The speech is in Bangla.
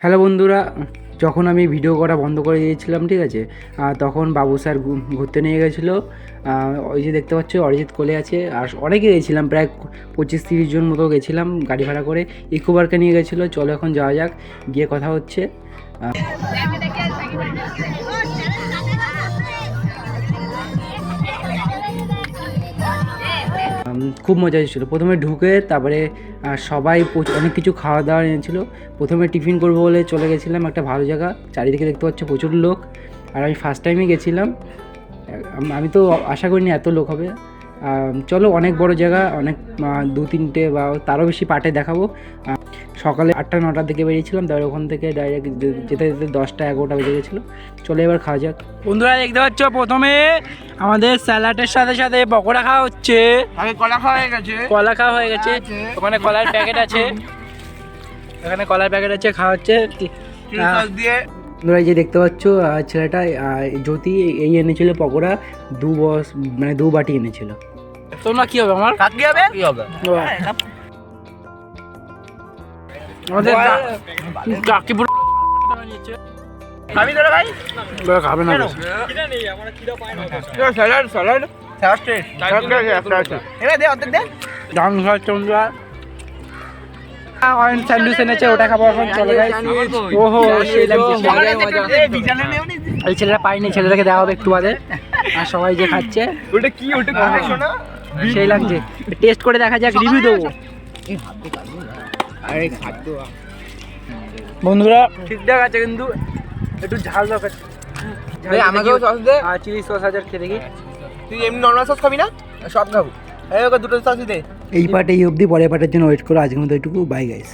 হ্যালো বন্ধুরা, যখন আমি ভিডিও করা বন্ধ করে দিয়েছিলাম, ঠিক আছে, তখন বাবু স্যার ঘুরতে নিয়ে গেছিলো। ওই যে দেখতে পাচ্ছ অরিজিৎ কোলে আছে, আর অনেকে গেছিলাম, প্রায় 25-30 জন মতো গেছিলাম গাড়ি ভাড়া করে। ইকো পার্কে নিয়ে গেছিলো। চলো এখন যাওয়া যাক, গিয়ে কথা হচ্ছে। খুব মজা এসেছিলো। প্রথমে ঢুকে তারপরে সবাই অনেক কিছু খাওয়া দাওয়া এনেছিলো। প্রথমে টিফিন করবো বলে চলে গেছিলাম একটা ভালো জায়গা। চারিদিকে দেখতে পাচ্ছ প্রচুর লোক, আর আমি ফার্স্ট টাইমে গেছিলাম। আমি তো আশা করিনি এত লোক হবে। চলো, অনেক বড় জায়গা, অনেক 2-3টে বা তারও বেশি পার্টে দেখাবো। সকালে 8টা-9টার দিকে বেরিয়েছিলাম, তারপরে ওখান থেকে ডাইরেক্ট যেতে যেতে 10টা-11টা বেজে গেছিলো। চলো এবার খাওয়া যাক। বন্ধুরা দেখতে পাচ্ছ, প্রথমে আমাদের স্যালাডের সাথে সাথে পকোড়া খাওয়া হচ্ছে। আগে কলা খাওয়া হয়ে গেছে। ওখানে কলার প্যাকেট আছে, এখানে কলার প্যাকেট আছে, খাওয়া হচ্ছে। দিয়ে বন্ধুরা এই যে দেখতে পাচ্ছ, ছেলেটা জ্যোতি এই এনেছিল পকোড়া, মানে 2 বাটি এনেছিল। তোমরা কি হবে আমার কাকি হবে কি হবে? আমাদের কাকি পুরো খাবি তোরা ভাই? খাবে না। স্যালাড স্যালাড স্যালাড এবার দে অর্ধেক দে। দাম খাচ্ছে বন্ধুরা। অরেঞ্জ স্যান্ডউইচ এনেছে, ওটা খাবো এখন। চলে গাইস। ওহো, সেই লাগছে। এই ছেলেটা পাইনি, ছেলেটাকে দেওয়া হবে একটু বাদে। আর সবাই যে খাচ্ছে, ওটা কি ওটা খাই শোনা সেই লাগছে। টেস্ট করে দেখা যাক, রিভিউ দেবো। আরে খাদ্য বন্ধুরা ঠিকঠাক আছে, কিন্তু একটু ঝাল দরকার। ভাই আমাকেও সস দে। আর চিলি সস আছে, খেয়ে দেখি। তুই এমনি নরমাল সস খাবি না? সব খাবো। এই ওকে দুটো সসই দে। এই পার্টে এই অবধি, পরের পার্টের জন্য ওয়েট করো। আজকের মতো এইটুকু, বাই গাইস।